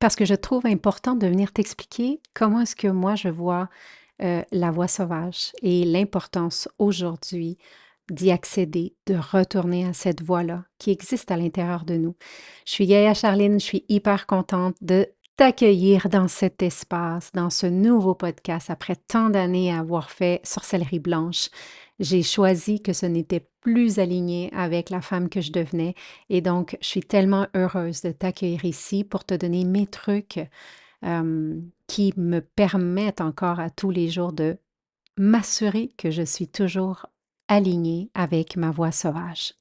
Parce que je trouve important de venir t'expliquer comment est-ce que moi je vois la voie sauvage et l'importance aujourd'hui d'y accéder, de retourner à cette voie-là qui existe à l'intérieur de nous. Je suis Gaïa Charline, je suis hyper contente de t'accueillir dans cet espace, dans ce nouveau podcast après tant d'années à avoir fait Sorcellerie Blanche. J'ai choisi que ce n'était plus aligné avec la femme que je devenais et donc je suis tellement heureuse de t'accueillir ici pour te donner mes trucs qui me permettent encore à tous les jours de m'assurer que je suis toujours alignée avec ma voix sauvage.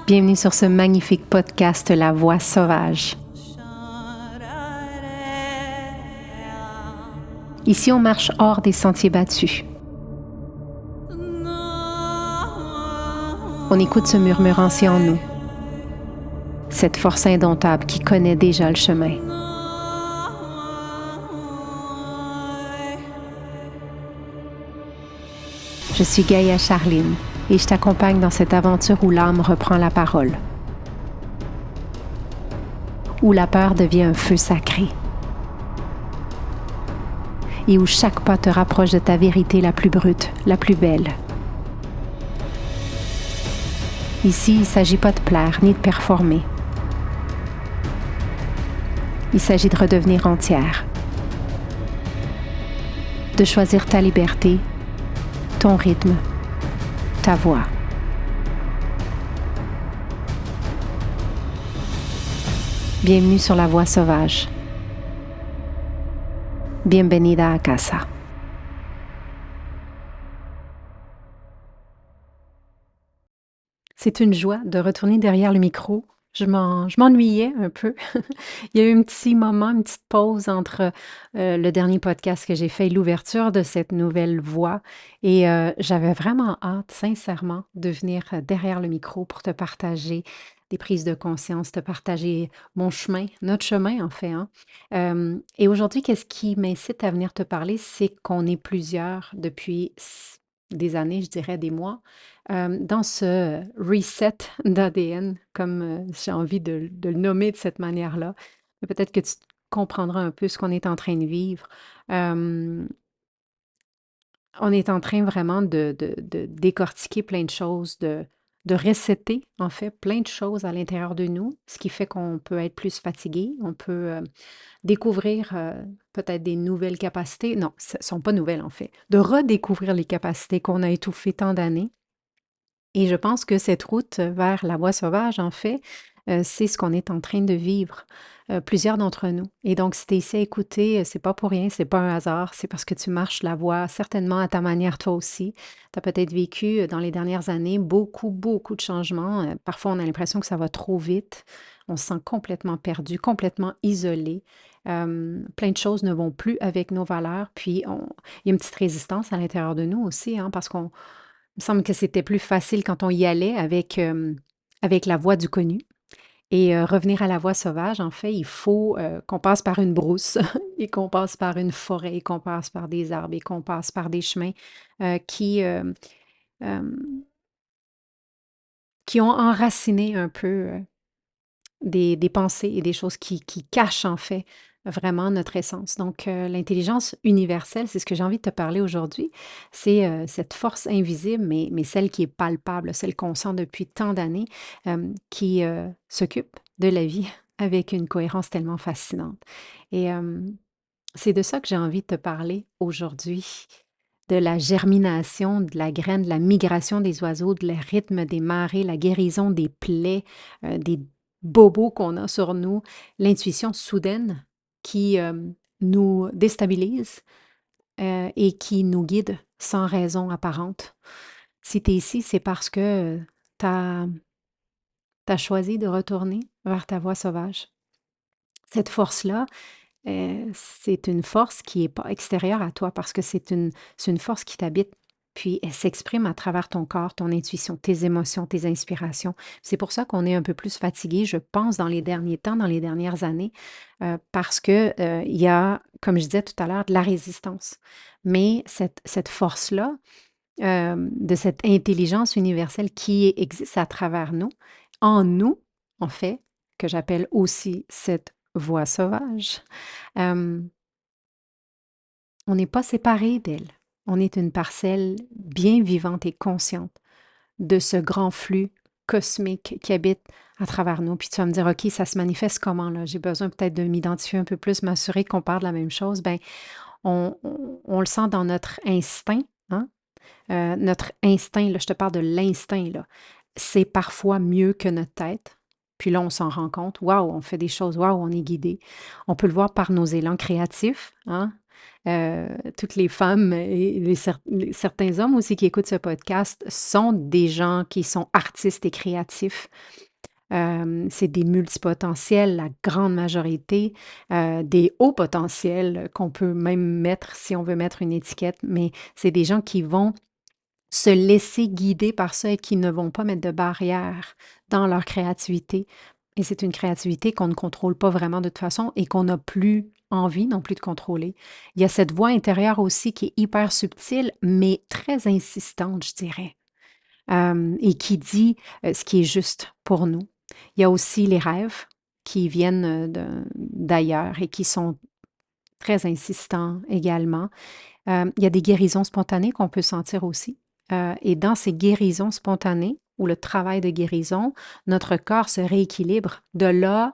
Bienvenue sur ce magnifique podcast La Voix sauvage. Ici, on marche hors des sentiers battus. On écoute ce murmure ancien en nous, cette force indomptable qui connaît déjà le chemin. Je suis Gaïa Charline et je t'accompagne dans cette aventure où l'âme reprend la parole, où la peur devient un feu sacré et où chaque pas te rapproche de ta vérité la plus brute, la plus belle. Ici, il ne s'agit pas de plaire ni de performer. Il s'agit de redevenir entière, de choisir ta liberté, ton rythme, ta voix. Bienvenue sur la voie sauvage. Bienvenida a casa. C'est une joie de retourner derrière le micro. Je m'ennuyais un peu. Il y a eu un petit moment, une petite pause entre le dernier podcast que j'ai fait et l'ouverture de cette nouvelle voix. Et j'avais vraiment hâte, sincèrement, de venir derrière le micro pour te partager des prises de conscience, te partager mon chemin, notre chemin en fait. Hein. Et aujourd'hui, qu'est-ce qui m'incite à venir te parler, c'est qu'on est plusieurs depuis des années, je dirais des mois, dans ce reset d'ADN, comme j'ai envie de le nommer de cette manière-là. Peut-être que tu comprendras un peu ce qu'on est en train de vivre. Euh, on est en train vraiment de décortiquer plein de choses, de resetter, en fait, plein de choses à l'intérieur de nous, ce qui fait qu'on peut être plus fatigué, on peut découvrir peut-être des nouvelles capacités. Non, ce ne sont pas nouvelles, en fait. De redécouvrir les capacités qu'on a étouffées tant d'années. Et je pense que cette route vers la voie sauvage, en fait, c'est ce qu'on est en train de vivre, plusieurs d'entre nous. Et donc, si tu es ici à écouter, c'est pas pour rien, c'est pas un hasard, c'est parce que tu marches la voie certainement à ta manière toi aussi. Tu as peut-être vécu dans les dernières années beaucoup, beaucoup de changements. Parfois, on a l'impression que ça va trop vite. On se sent complètement perdu, complètement isolé. Plein de choses ne vont plus avec nos valeurs. Puis, il y a une petite résistance à l'intérieur de nous aussi, hein, parce qu'on il me semble que c'était plus facile quand on y allait avec la voie du connu et revenir à la voie sauvage, en fait, il faut, qu'on passe par une brousse et qu'on passe par une forêt et qu'on passe par des arbres et qu'on passe par des chemins, qui, hem, qui ont enraciné un peu, des pensées et des choses qui cachent, en fait, vraiment notre essence. Donc, l'intelligence universelle, c'est ce que j'ai envie de te parler aujourd'hui. C'est, cette force invisible, mais celle qui est palpable, celle qu'on sent depuis tant d'années, qui, s'occupe de la vie avec une cohérence tellement fascinante. Et c'est de ça que j'ai envie de te parler aujourd'hui, de la germination de la graine, de la migration des oiseaux, de le rythme des marées, la guérison des plaies, des bobos qu'on a sur nous, l'intuition soudaine qui nous déstabilise et qui nous guide sans raison apparente. Si tu es ici, c'est parce que tu as choisi de retourner vers ta voie sauvage. Cette force-là, c'est une force qui est pas extérieure à toi parce que c'est une force qui t'habite, puis elle s'exprime à travers ton corps, ton intuition, tes émotions, tes inspirations. C'est pour ça qu'on est un peu plus fatigué, je pense, dans les derniers temps, dans les dernières années, parce que, il y a, comme je disais tout à l'heure, de la résistance. Mais cette force-là, de cette intelligence universelle qui existe à travers nous, en nous, en fait, que j'appelle aussi cette voix sauvage. Hem, on n'est pas séparés d'elle. On est une parcelle bien vivante et consciente de ce grand flux cosmique qui habite à travers nous. Puis tu vas me dire: «OK, ça se manifeste comment là? J'ai besoin peut-être de m'identifier un peu plus, m'assurer qu'on parle de la même chose». Ben, on le sent dans notre instinct, hein? Notre instinct, là, je te parle de l'instinct, là, c'est parfois mieux que notre tête. Puis là, on s'en rend compte. Waouh, on fait des choses, waouh, on est guidé. On peut le voir par nos élans créatifs, hein. Toutes les femmes et certains hommes aussi qui écoutent ce podcast sont des gens qui sont artistes et créatifs. C'est des multipotentiels, la grande majorité, des hauts potentiels qu'on peut même mettre si on veut mettre une étiquette, mais c'est des gens qui vont se laisser guider par ça et qui ne vont pas mettre de barrières dans leur créativité. Et c'est une créativité qu'on ne contrôle pas vraiment de toute façon et qu'on n'a plus envie non plus de contrôler. Il y a cette voix intérieure aussi qui est hyper subtile, mais très insistante, je dirais, et qui dit ce qui est juste pour nous. Il y a aussi les rêves qui viennent d'ailleurs et qui sont très insistants également. Il y a des guérisons spontanées qu'on peut sentir aussi, et dans ces guérisons spontanées ou le travail de guérison, notre corps se rééquilibre. De là,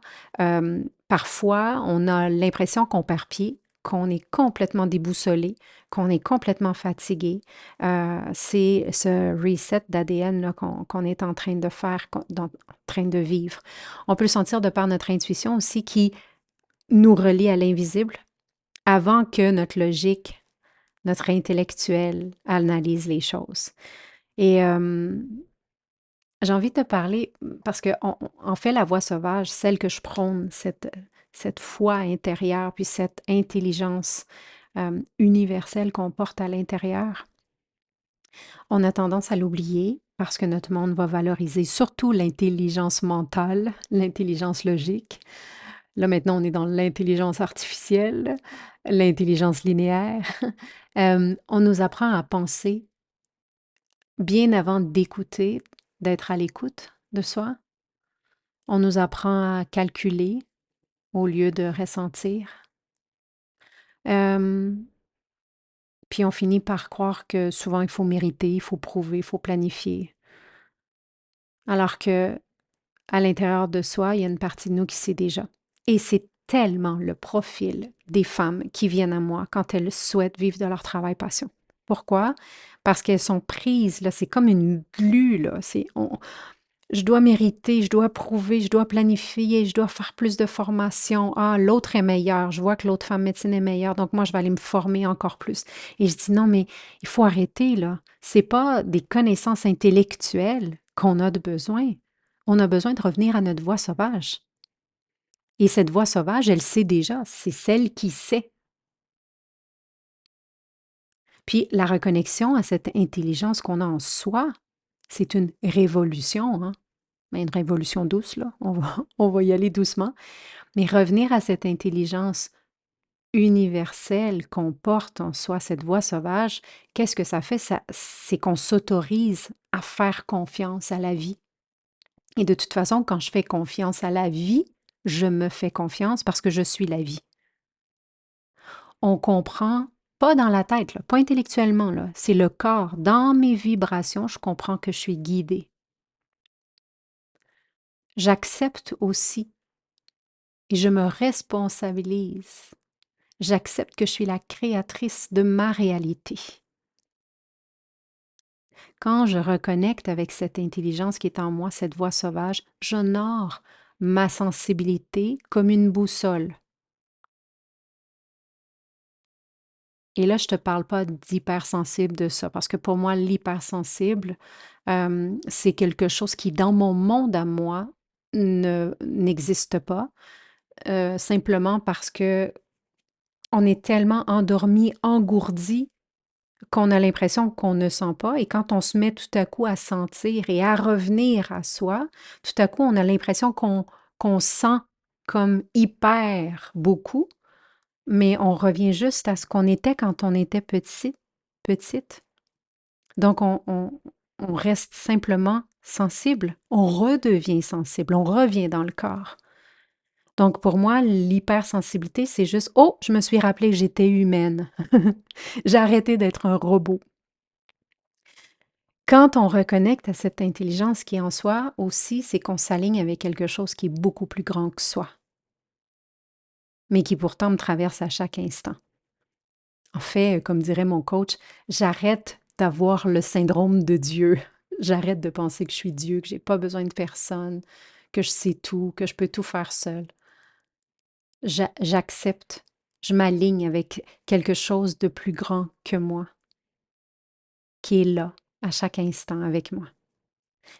parfois, on a l'impression qu'on perd pied, qu'on est complètement déboussolé, qu'on est complètement fatigué. C'est ce reset d'ADN là qu'on est en train de faire, en train de vivre. On peut le sentir de par notre intuition aussi qui nous relie à l'invisible avant que notre logique, notre intellectuel analyse les choses. Et j'ai envie de te parler parce que en fait, la voix sauvage, celle que je prône, cette foi intérieure, puis cette intelligence universelle qu'on porte à l'intérieur, on a tendance à l'oublier parce que notre monde va valoriser surtout l'intelligence mentale, l'intelligence logique. Là, maintenant, on est dans l'intelligence artificielle, l'intelligence linéaire. On nous apprend à penser bien avant d'écouter, d'être à l'écoute de soi. On nous apprend à calculer au lieu de ressentir. Hem, puis on finit par croire que souvent il faut mériter, il faut prouver, il faut planifier. Alors que à l'intérieur de soi, il y a une partie de nous qui sait déjà. Et c'est tellement le profil des femmes qui viennent à moi quand elles souhaitent vivre de leur travail passion. Pourquoi? Parce qu'elles sont prises, là, c'est comme une glu, là. Je dois mériter, je dois prouver, je dois planifier, je dois faire plus de formation. Ah, l'autre est meilleur. Je vois que l'autre femme médecine est meilleure, donc moi, je vais aller me former encore plus. Et je dis non, mais il faut arrêter, là. C'est pas des connaissances intellectuelles qu'on a de besoin. On a besoin de revenir à notre voix sauvage. Et cette voix sauvage, elle sait déjà, c'est celle qui sait. Puis la reconnexion à cette intelligence qu'on a en soi, c'est une révolution, hein? Mais une révolution douce, là. On va y aller doucement. Mais revenir à cette intelligence universelle qu'on porte en soi, cette voix sauvage, qu'est-ce que ça fait? C'est qu'on s'autorise à faire confiance à la vie. Et de toute façon, quand je fais confiance à la vie, je me fais confiance parce que je suis la vie. On comprend, pas dans la tête, là, pas intellectuellement, là, c'est le corps. Dans mes vibrations, je comprends que je suis guidée. J'accepte aussi et je me responsabilise. J'accepte que je suis la créatrice de ma réalité. Quand je reconnecte avec cette intelligence qui est en moi, cette voix sauvage, j'honore ma sensibilité comme une boussole. Et là, je ne te parle pas d'hypersensible de ça, parce que pour moi, l'hypersensible, c'est quelque chose qui, dans mon monde à moi, n'existe pas, simplement parce que on est tellement endormi, engourdi, qu'on a l'impression qu'on ne sent pas. Et quand on se met tout à coup à sentir et à revenir à soi, tout à coup, on a l'impression qu'on sent comme hyper beaucoup, mais on revient juste à ce qu'on était quand on était petite. Donc on reste simplement sensible, on redevient sensible, on revient dans le corps. Donc pour moi, l'hypersensibilité, c'est juste: «Oh, je me suis rappelé que j'étais humaine. J'ai arrêté d'être un robot». Quand on reconnecte à cette intelligence qui est en soi aussi, c'est qu'on s'aligne avec quelque chose qui est beaucoup plus grand que soi, mais qui pourtant me traverse à chaque instant. En fait, comme dirait mon coach, j'arrête d'avoir le syndrome de Dieu. J'arrête de penser que je suis Dieu, que j'ai pas besoin de personne, que je sais tout, que je peux tout faire seule. J'accepte, je m'aligne avec quelque chose de plus grand que moi, qui est là, à chaque instant avec moi.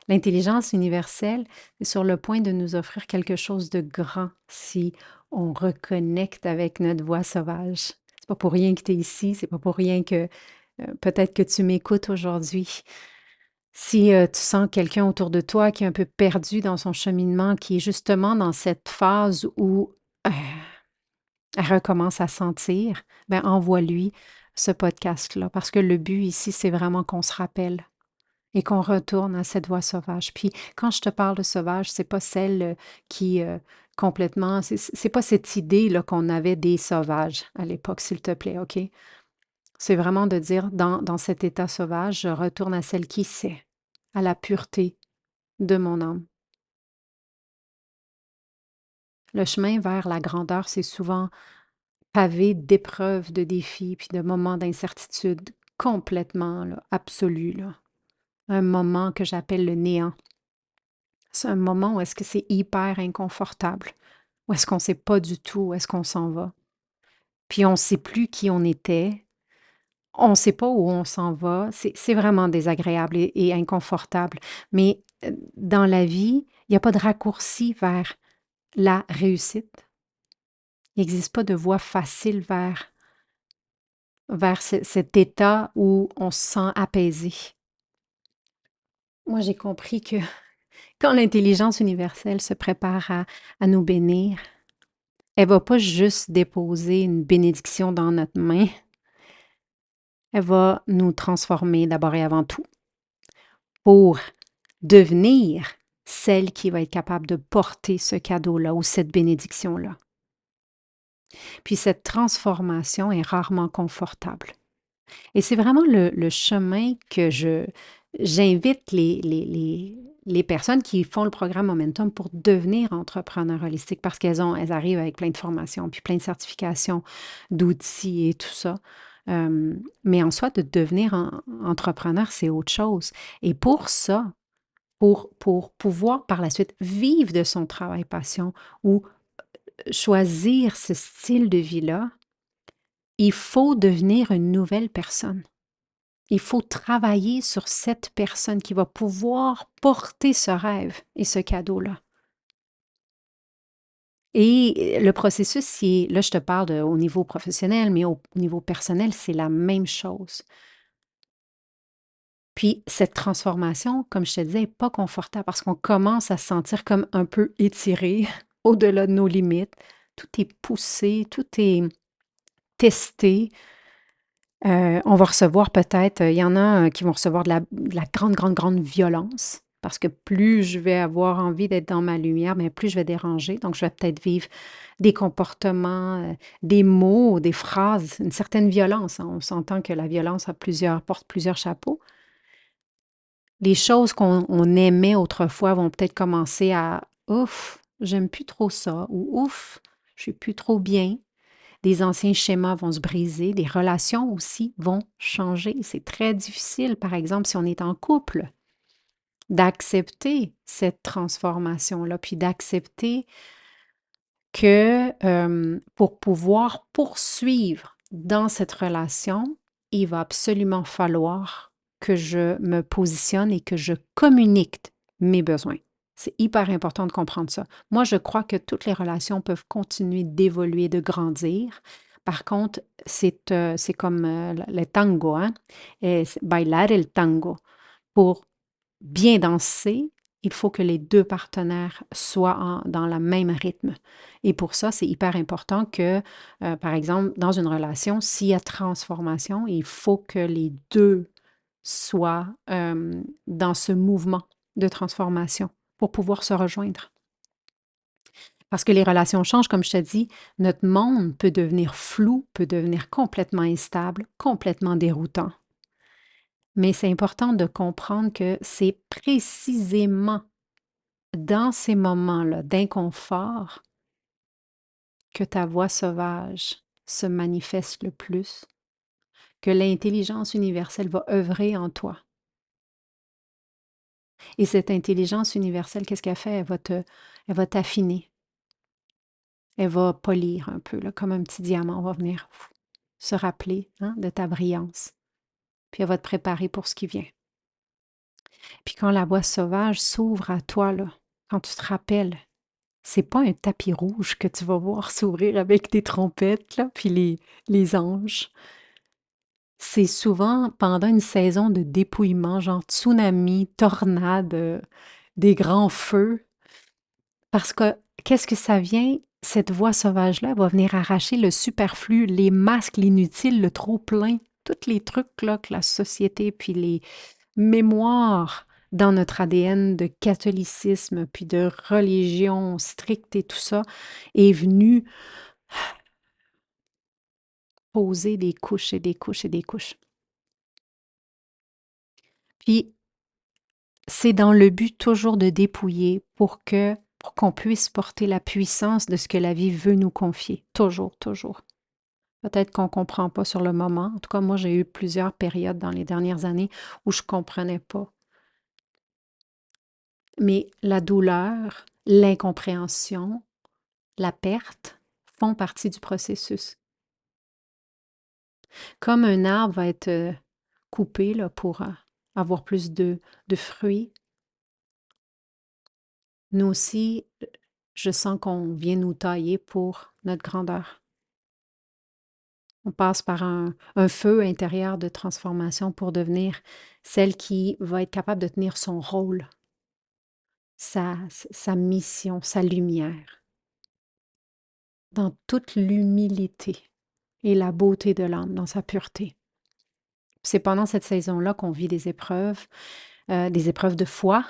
L'intelligence universelle est sur le point de nous offrir quelque chose de grand si on reconnecte avec notre voix sauvage. C'est pas pour rien que tu es ici, c'est pas pour rien que peut-être que tu m'écoutes aujourd'hui. Si tu sens quelqu'un autour de toi qui est un peu perdu dans son cheminement, qui est justement dans cette phase où elle recommence à sentir, ben envoie-lui ce podcast-là. Parce que le but ici, c'est vraiment qu'on se rappelle et qu'on retourne à cette voix sauvage. Puis quand je te parle de sauvage, c'est pas celle qui complètement, c'est pas cette idée là qu'on avait des sauvages à l'époque, s'il te plaît, OK? C'est vraiment de dire dans cet état sauvage, je retourne à celle qui sait, à la pureté de mon âme. Le chemin vers la grandeur, c'est souvent pavé d'épreuves, de défis, puis de moments d'incertitude complètement là, absolus, là. Un moment que j'appelle le néant. C'est un moment où est-ce que c'est hyper inconfortable, où est-ce qu'on ne sait pas du tout où est-ce qu'on s'en va. Puis on ne sait plus qui on était, on ne sait pas où on s'en va. C'est vraiment désagréable et inconfortable. Mais dans la vie, il n'y a pas de raccourci vers la réussite. Il n'existe pas de voie facile vers cet état où on se sent apaisé. Moi, j'ai compris que quand l'intelligence universelle se prépare à nous bénir, elle va pas juste déposer une bénédiction dans notre main, elle va nous transformer d'abord et avant tout pour devenir celle qui va être capable de porter ce cadeau-là ou cette bénédiction-là. Puis cette transformation est rarement confortable. Et c'est vraiment le chemin que j'invite les personnes qui font le programme Momentum pour devenir entrepreneurs holistiques parce elles arrivent avec plein de formations, puis plein de certifications, d'outils et tout ça. Mais en soi, de devenir entrepreneur, c'est autre chose. Et pour ça, pour pouvoir par la suite vivre de son travail passion ou choisir ce style de vie-là, il faut devenir une nouvelle personne. Il faut travailler sur cette personne qui va pouvoir porter ce rêve et ce cadeau-là. Et le processus, là, je te parle au niveau professionnel, mais au niveau personnel, c'est la même chose. Puis cette transformation, comme je te disais, n'est pas confortable parce qu'on commence à se sentir comme un peu étiré au-delà de nos limites. Tout est poussé, tout est testé. On va recevoir peut-être, il y en a qui vont recevoir de la grande, grande, grande violence parce que plus je vais avoir envie d'être dans ma lumière, mais plus je vais déranger. Donc, je vais peut-être vivre des comportements, des mots, des phrases, une certaine violence, hein. On s'entend que la violence porte plusieurs chapeaux. Les choses qu'on aimait autrefois vont peut-être commencer à ouf, j'aime plus trop ça ou ouf, je suis plus trop bien. Des anciens schémas vont se briser, des relations aussi vont changer. C'est très difficile, par exemple, si on est en couple, d'accepter cette transformation-là, puis d'accepter que pour pouvoir poursuivre dans cette relation, il va absolument falloir que je me positionne et que je communique mes besoins. C'est hyper important de comprendre ça. Moi, je crois que toutes les relations peuvent continuer d'évoluer, de grandir. Par contre, c'est comme le tango, hein? Bailar el tango. Pour bien danser, il faut que les deux partenaires soient dans le même rythme. Et pour ça, c'est hyper important que, par exemple, dans une relation, s'il y a transformation, il faut que les deux soient dans ce mouvement de transformation pour pouvoir se rejoindre. Parce que les relations changent, comme je te dis, notre monde peut devenir flou, peut devenir complètement instable, complètement déroutant. Mais c'est important de comprendre que c'est précisément dans ces moments-là d'inconfort que ta voix sauvage se manifeste le plus, que l'intelligence universelle va œuvrer en toi. Et cette intelligence universelle, qu'est-ce qu'elle fait? Elle va t'affiner. Elle va polir un peu, là, comme un petit diamant. On va venir se rappeler de ta brillance. Puis elle va te préparer pour ce qui vient. Puis quand la voix sauvage s'ouvre à toi, là, quand tu te rappelles, c'est pas un tapis rouge que tu vas voir s'ouvrir avec des trompettes, là, puis les anges. C'est souvent pendant une saison de dépouillement, genre tsunami, tornade, des grands feux. Parce que qu'est-ce que ça vient? Cette voix sauvage-là va venir arracher le superflu, les masques, l'inutile, le trop-plein, tous les trucs là, que la société, puis les mémoires dans notre ADN de catholicisme, puis de religion stricte et tout ça, est venu poser des couches et des couches et des couches. Puis, c'est dans le but toujours de dépouiller pour qu'on puisse porter la puissance de ce que la vie veut nous confier. Toujours, toujours. Peut-être qu'on ne comprend pas sur le moment. En tout cas, moi, j'ai eu plusieurs périodes dans les dernières années où je ne comprenais pas. Mais la douleur, l'incompréhension, la perte font partie du processus. Comme un arbre va être coupé là, pour avoir plus de fruits, nous aussi, je sens qu'on vient nous tailler pour notre grandeur. On passe par un feu intérieur de transformation pour devenir celle qui va être capable de tenir son rôle, sa mission, sa lumière, dans toute l'humilité et la beauté de l'âme, dans sa pureté. C'est pendant cette saison-là qu'on vit des épreuves de foi.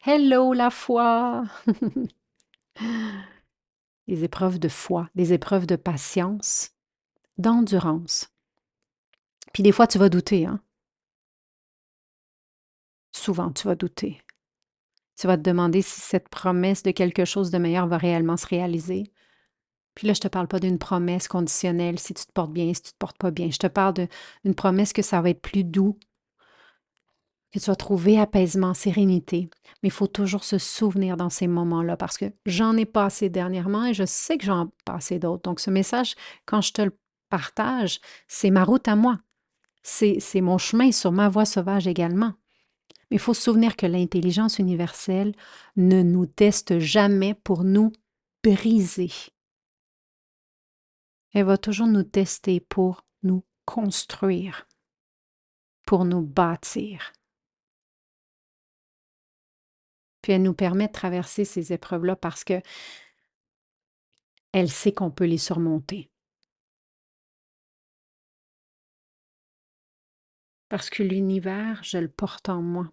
Hello la foi! Des épreuves de foi, des épreuves de patience, d'endurance. Puis des fois, tu vas douter, hein? Souvent, tu vas douter. Tu vas te demander si cette promesse de quelque chose de meilleur va réellement se réaliser. Puis là, je te parle pas d'une promesse conditionnelle, si tu te portes bien, si tu te portes pas bien. Je te parle d'une promesse que ça va être plus doux, que tu vas trouver apaisement, sérénité. Mais il faut toujours se souvenir dans ces moments-là parce que j'en ai passé dernièrement et je sais que j'en ai passé d'autres. Donc, ce message, quand je te le partage, c'est ma route à moi. C'est mon chemin sur ma voie sauvage également. Mais il faut se souvenir que l'intelligence universelle ne nous teste jamais pour nous briser. Elle va toujours nous tester pour nous construire, pour nous bâtir. Puis elle nous permet de traverser ces épreuves-là parce que elle sait qu'on peut les surmonter. Parce que l'univers, je le porte en moi.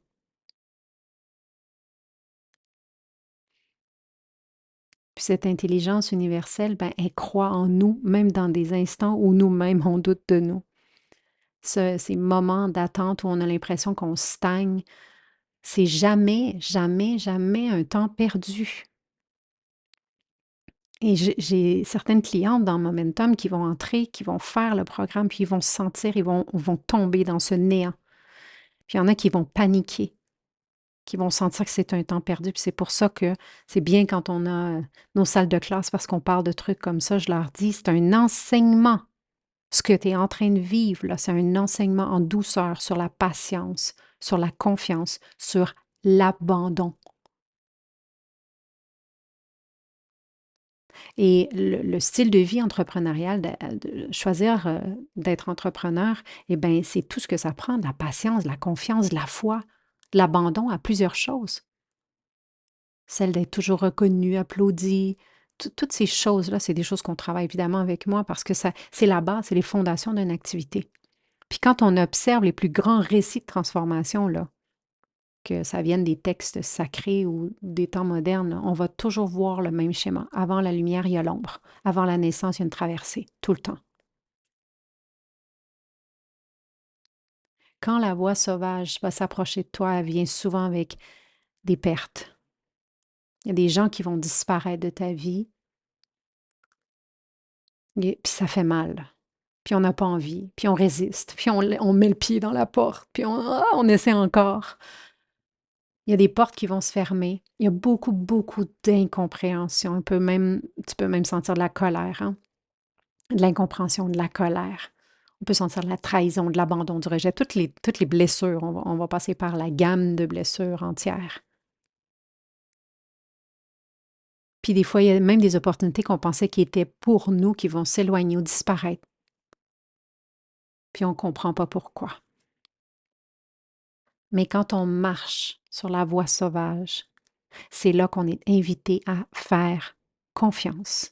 Puis cette intelligence universelle, ben, elle croit en nous, même dans des instants où nous-mêmes, on doute de nous. Ces moments d'attente où on a l'impression qu'on stagne, c'est jamais, jamais, jamais un temps perdu. Et j'ai certaines clientes dans Momentum qui vont entrer, qui vont faire le programme, puis ils vont se sentir, ils vont tomber dans ce néant. Puis il y en a qui vont paniquer, qui vont sentir que c'est un temps perdu. Puis c'est pour ça que c'est bien quand on a nos salles de classe, parce qu'on parle de trucs comme ça, je leur dis, c'est un enseignement. Ce que tu es en train de vivre, là, c'est un enseignement en douceur sur la patience, sur la confiance, sur l'abandon. Et le style de vie entrepreneurial, de choisir d'être entrepreneur, eh bien, c'est tout ce que ça prend, de la patience, de la confiance, de la foi, de l'abandon à plusieurs choses. Celle d'être toujours reconnu, applaudi, toutes ces choses-là, c'est des choses qu'on travaille évidemment avec moi parce que ça, c'est la base, c'est les fondations d'une activité. Puis quand on observe les plus grands récits de transformation, là, que ça vienne des textes sacrés ou des temps modernes, là, on va toujours voir le même schéma. Avant la lumière, il y a l'ombre. Avant la naissance, il y a une traversée, tout le temps. Quand la voix sauvage va s'approcher de toi, elle vient souvent avec des pertes. Il y a des gens qui vont disparaître de ta vie, puis ça fait mal. Puis on n'a pas envie, puis on résiste, puis on met le pied dans la porte, puis on essaie encore. Il y a des portes qui vont se fermer. Il y a beaucoup, beaucoup d'incompréhension. Tu peux même sentir de la colère, hein? De l'incompréhension, de la colère. On peut sentir de la trahison, de l'abandon, du rejet. Toutes les blessures. On va passer par la gamme de blessures entières. Puis des fois, il y a même des opportunités qu'on pensait qui étaient pour nous, qui vont s'éloigner ou disparaître. Puis on ne comprend pas pourquoi. Mais quand on marche sur la voie sauvage, c'est là qu'on est invité à faire confiance.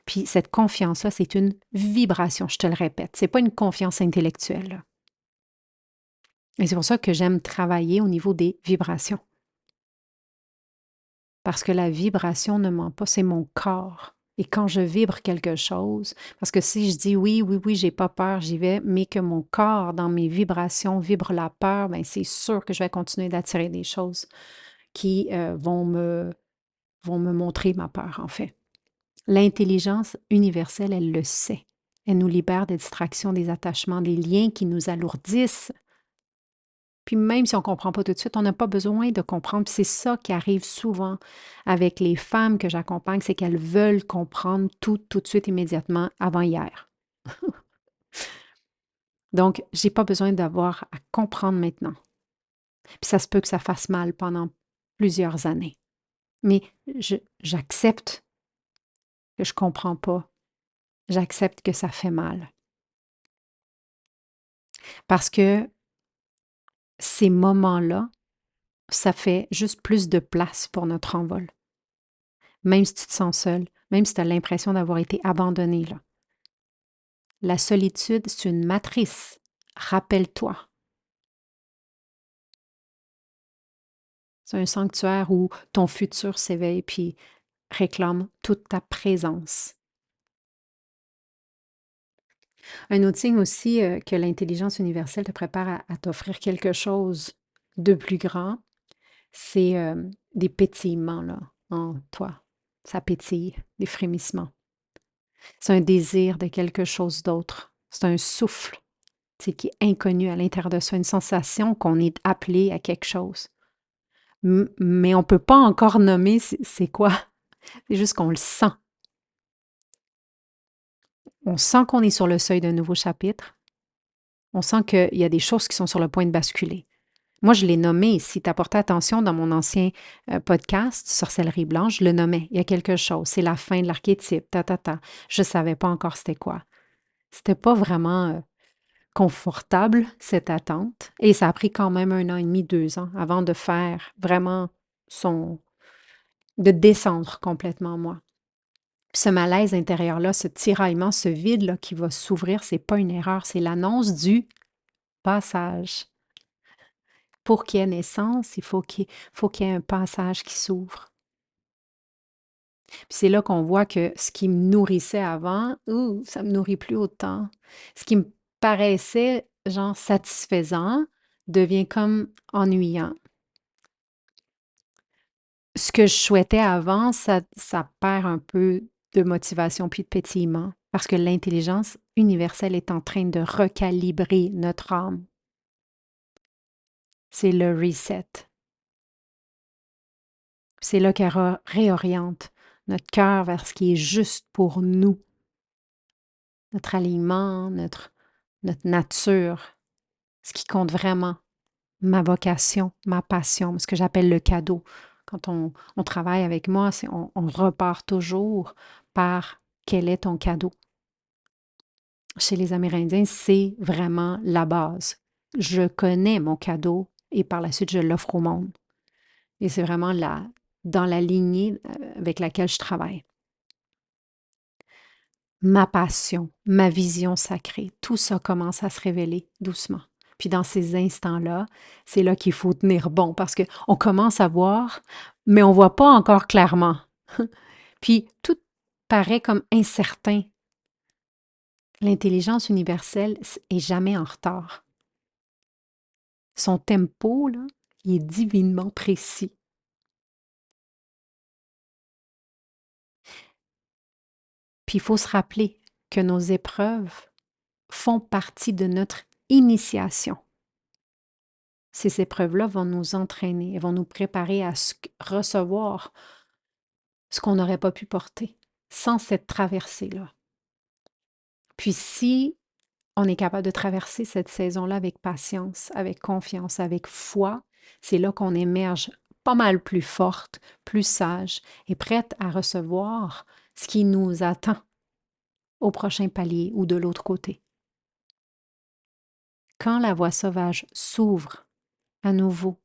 Puis cette confiance-là, c'est une vibration, je te le répète. C'est pas une confiance intellectuelle, là. Et c'est pour ça que j'aime travailler au niveau des vibrations. Parce que la vibration ne ment pas, c'est mon corps. Et quand je vibre quelque chose, parce que si je dis oui, oui, oui, j'ai pas peur, j'y vais, mais que mon corps, dans mes vibrations, vibre la peur, bien, c'est sûr que je vais continuer d'attirer des choses qui vont me montrer ma peur, en fait. L'intelligence universelle, elle le sait. Elle nous libère des distractions, des attachements, des liens qui nous alourdissent. Puis même si on ne comprend pas tout de suite, on n'a pas besoin de comprendre. Puis c'est ça qui arrive souvent avec les femmes que j'accompagne, c'est qu'elles veulent comprendre tout de suite, immédiatement, avant hier. Donc, j'ai pas besoin d'avoir à comprendre maintenant. Puis ça se peut que ça fasse mal pendant plusieurs années. Mais j'accepte que je comprends pas. J'accepte que ça fait mal. Parce que ces moments-là, ça fait juste plus de place pour notre envol. Même si tu te sens seul, même si tu as l'impression d'avoir été abandonné, là. La solitude, c'est une matrice. Rappelle-toi. C'est un sanctuaire où ton futur s'éveille puis réclame toute ta présence. Un autre signe aussi que l'intelligence universelle te prépare à t'offrir quelque chose de plus grand, c'est des pétillements là, en toi. Ça pétille, des frémissements. C'est un désir de quelque chose d'autre. C'est un souffle, tu sais, qui est inconnu à l'intérieur de soi, une sensation qu'on est appelé à quelque chose. Mais on ne peut pas encore nommer c'est quoi. C'est juste qu'on le sent. On sent qu'on est sur le seuil d'un nouveau chapitre. On sent qu'il y a des choses qui sont sur le point de basculer. Moi, je l'ai nommé, si tu as porté attention dans mon ancien podcast, Sorcellerie blanche, je le nommais. Il y a quelque chose, c'est la fin de l'archétype, ta. Je ne savais pas encore c'était quoi. C'était pas vraiment confortable, cette attente. Et ça a pris quand même 1 an et demi, 2 ans avant de faire vraiment de descendre complètement moi. Puis ce malaise intérieur-là, ce tiraillement, ce vide-là qui va s'ouvrir, c'est pas une erreur, c'est l'annonce du passage. Pour qu'il y ait naissance, faut qu'il y ait un passage qui s'ouvre. Puis c'est là qu'on voit que ce qui me nourrissait avant, ça me nourrit plus autant. Ce qui me paraissait genre satisfaisant devient comme ennuyant. Ce que je souhaitais avant, ça perd un peu de motivation puis de pétillement parce que l'intelligence universelle est en train de recalibrer notre âme. C'est le reset. C'est là qu'elle réoriente notre cœur vers ce qui est juste pour nous, notre alignement, notre nature, ce qui compte vraiment, ma vocation, ma passion, ce que j'appelle le cadeau. Quand on travaille avec moi, on repart toujours par quel est ton cadeau. Chez les Amérindiens, c'est vraiment la base. Je connais mon cadeau et par la suite, je l'offre au monde. Et c'est vraiment dans la lignée avec laquelle je travaille. ma passion, ma vision sacrée, tout ça commence à se révéler doucement. Puis dans ces instants-là, c'est là qu'il faut tenir bon parce qu'on commence à voir, mais on ne voit pas encore clairement. Puis tout paraît comme incertain. L'intelligence universelle est jamais en retard. Son tempo, là, il est divinement précis. Puis il faut se rappeler que nos épreuves font partie de notre initiation. Ces épreuves-là vont nous entraîner, elles vont nous préparer à recevoir ce qu'on n'aurait pas pu porter sans cette traversée-là. Puis si on est capable de traverser cette saison-là avec patience, avec confiance, avec foi, c'est là qu'on émerge pas mal plus forte, plus sage et prête à recevoir ce qui nous attend au prochain palier ou de l'autre côté. Quand la voie sauvage s'ouvre à nouveau,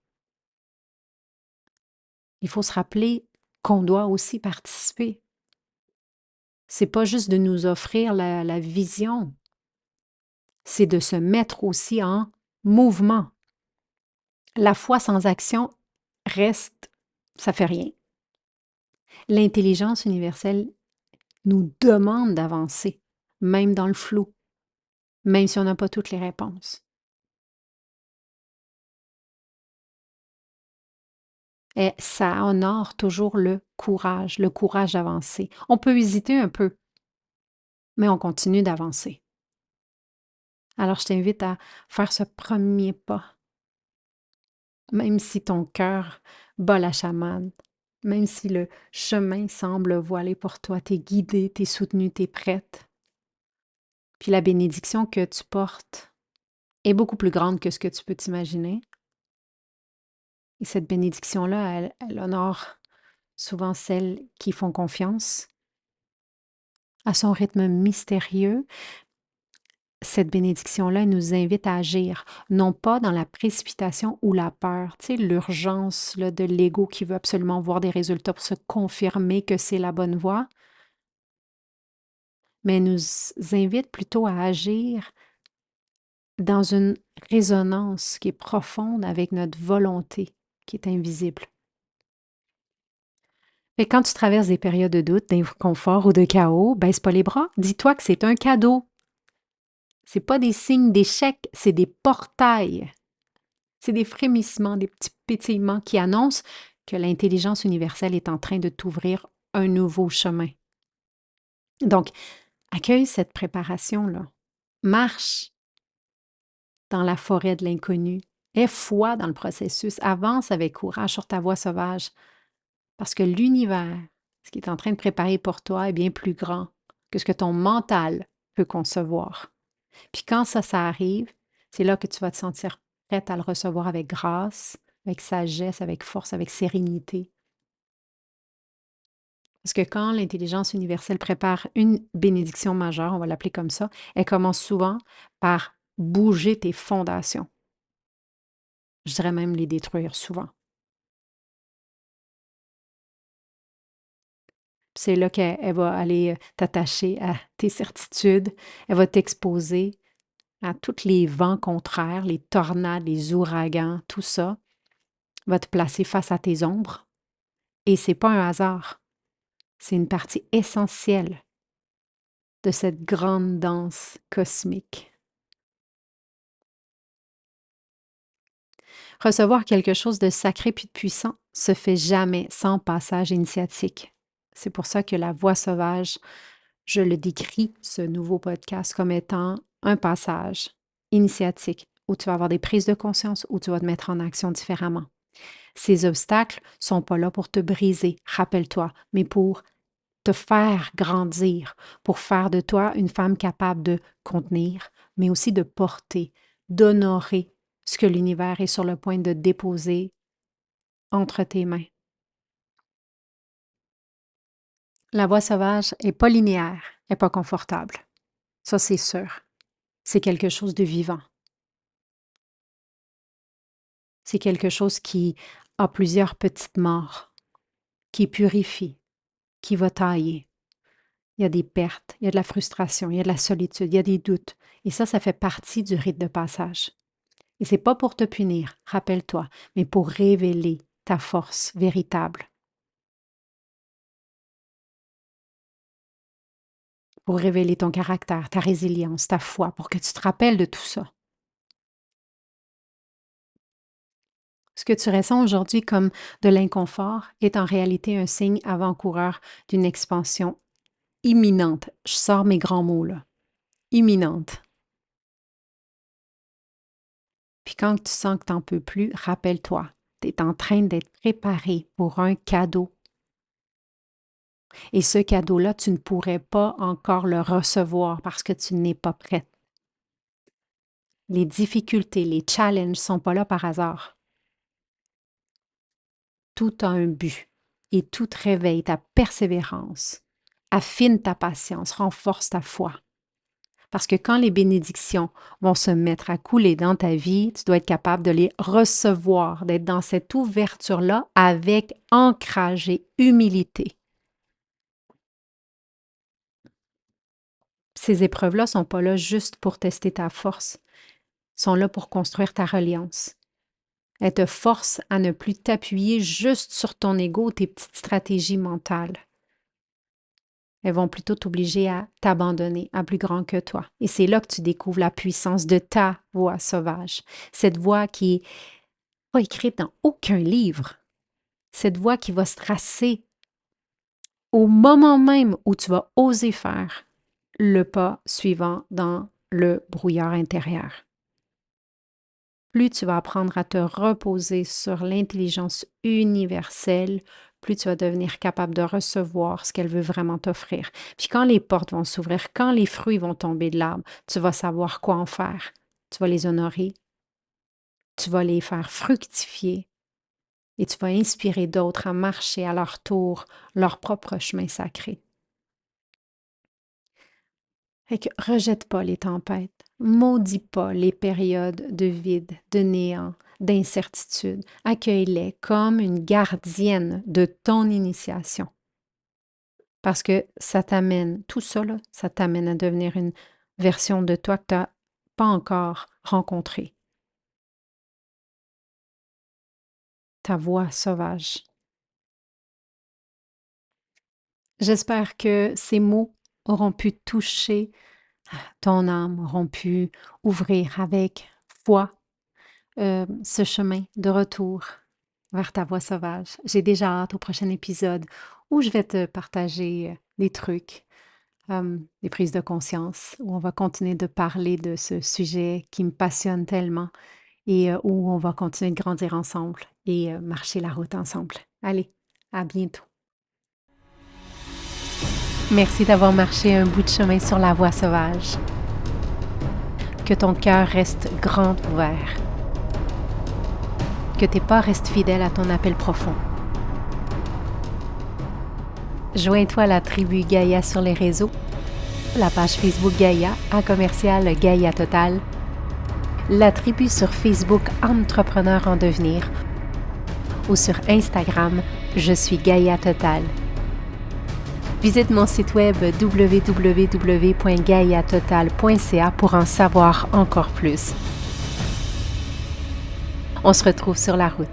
il faut se rappeler qu'on doit aussi participer. C'est pas juste de nous offrir la vision, c'est de se mettre aussi en mouvement. La foi sans action reste, ça fait rien. L'intelligence universelle nous demande d'avancer, même dans le flou, même si on n'a pas toutes les réponses. Et ça honore toujours le courage d'avancer. On peut hésiter un peu, mais on continue d'avancer. Alors, je t'invite à faire ce premier pas, même si ton cœur bat la chamade, même si le chemin semble voilé pour toi, tu es guidée, tu es soutenue, tu es prête. Puis la bénédiction que tu portes est beaucoup plus grande que ce que tu peux t'imaginer. Et cette bénédiction-là, elle honore souvent celles qui font confiance à son rythme mystérieux. Cette bénédiction-là nous invite à agir, non pas dans la précipitation ou la peur, tu sais, l'urgence là, de l'ego qui veut absolument voir des résultats pour se confirmer que c'est la bonne voie, mais nous invite plutôt à agir dans une résonance qui est profonde avec notre volonté, qui est invisible. Et quand tu traverses des périodes de doute, d'inconfort ou de chaos, baisse pas les bras. Dis-toi que c'est un cadeau. C'est pas des signes d'échec, c'est des portails. C'est des frémissements, des petits pétillements qui annoncent que l'intelligence universelle est en train de t'ouvrir un nouveau chemin. Donc, accueille cette préparation-là. Marche dans la forêt de l'inconnu. Aie foi dans le processus. Avance avec courage sur ta voie sauvage. Parce que l'univers, ce qui est en train de préparer pour toi, est bien plus grand que ce que ton mental peut concevoir. Puis quand ça arrive, c'est là que tu vas te sentir prête à le recevoir avec grâce, avec sagesse, avec force, avec sérénité. Parce que quand l'intelligence universelle prépare une bénédiction majeure, on va l'appeler comme ça, elle commence souvent par bouger tes fondations. Je dirais même les détruire souvent. C'est là qu'elle va aller t'attacher à tes certitudes, elle va t'exposer à tous les vents contraires, les tornades, les ouragans, tout ça va te placer face à tes ombres. Et c'est pas un hasard, c'est une partie essentielle de cette grande danse cosmique. Recevoir quelque chose de sacré puis de puissant se fait jamais sans passage initiatique. C'est pour ça que la voix sauvage, je le décris, ce nouveau podcast, comme étant un passage initiatique où tu vas avoir des prises de conscience, où tu vas te mettre en action différemment. Ces obstacles sont pas là pour te briser, rappelle-toi, mais pour te faire grandir, pour faire de toi une femme capable de contenir, mais aussi de porter, d'honorer ce que l'univers est sur le point de déposer entre tes mains. La voie sauvage n'est pas linéaire, n'est pas confortable. Ça, c'est sûr. C'est quelque chose de vivant. C'est quelque chose qui a plusieurs petites morts, qui purifie, qui va tailler. Il y a des pertes, il y a de la frustration, il y a de la solitude, il y a des doutes. Et ça fait partie du rite de passage. Et c'est pas pour te punir, rappelle-toi, mais pour révéler ta force véritable, pour révéler ton caractère, ta résilience, ta foi, pour que tu te rappelles de tout ça. Ce que tu ressens aujourd'hui comme de l'inconfort est en réalité un signe avant-coureur d'une expansion imminente. Je sors mes grands mots là. Imminente. Puis quand tu sens que tu n'en peux plus, rappelle-toi, tu es en train d'être préparé pour un cadeau. Et ce cadeau-là, tu ne pourrais pas encore le recevoir parce que tu n'es pas prête. Les difficultés, les challenges ne sont pas là par hasard. Tout a un but et tout réveille ta persévérance, affine ta patience, renforce ta foi. Parce que quand les bénédictions vont se mettre à couler dans ta vie, tu dois être capable de les recevoir, d'être dans cette ouverture-là avec ancrage et humilité. Ces épreuves-là ne sont pas là juste pour tester ta force, sont là pour construire ta reliance. Elles te forcent à ne plus t'appuyer juste sur ton ego, tes petites stratégies mentales. Elles vont plutôt t'obliger à t'abandonner à plus grand que toi. Et c'est là que tu découvres la puissance de ta voix sauvage. Cette voix qui n'est pas écrite dans aucun livre. Cette voix qui va se tracer au moment même où tu vas oser faire le pas suivant dans le brouillard intérieur. Plus tu vas apprendre à te reposer sur l'intelligence universelle, plus tu vas devenir capable de recevoir ce qu'elle veut vraiment t'offrir. Puis quand les portes vont s'ouvrir, quand les fruits vont tomber de l'arbre, tu vas savoir quoi en faire. Tu vas les honorer, tu vas les faire fructifier et tu vas inspirer d'autres à marcher à leur tour leur propre chemin sacré. Fait que rejette pas les tempêtes, maudis pas les périodes de vide, de néant, d'incertitude. Accueille-les comme une gardienne de ton initiation. Parce que ça t'amène, tout ça, là, ça t'amène à devenir une version de toi que tu n'as pas encore rencontrée. Ta voix sauvage. J'espère que ces mots auront pu toucher ton âme, auront pu ouvrir avec foi ce chemin de retour vers ta voix sauvage. J'ai déjà hâte au prochain épisode où je vais te partager des trucs, des prises de conscience, où on va continuer de parler de ce sujet qui me passionne tellement et où on va continuer de grandir ensemble et marcher la route ensemble. Allez, à bientôt. Merci d'avoir marché un bout de chemin sur la voie sauvage. Que ton cœur reste grand ouvert. Que tes pas restent fidèles à ton appel profond. Joins-toi à la tribu Gaïa sur les réseaux, la page Facebook Gaïa à commercial Gaïa Total, la tribu sur Facebook Entrepreneur en devenir ou sur Instagram Je suis Gaïa Total. Visite mon site web www.gaiatotal.ca pour en savoir encore plus. On se retrouve sur la route.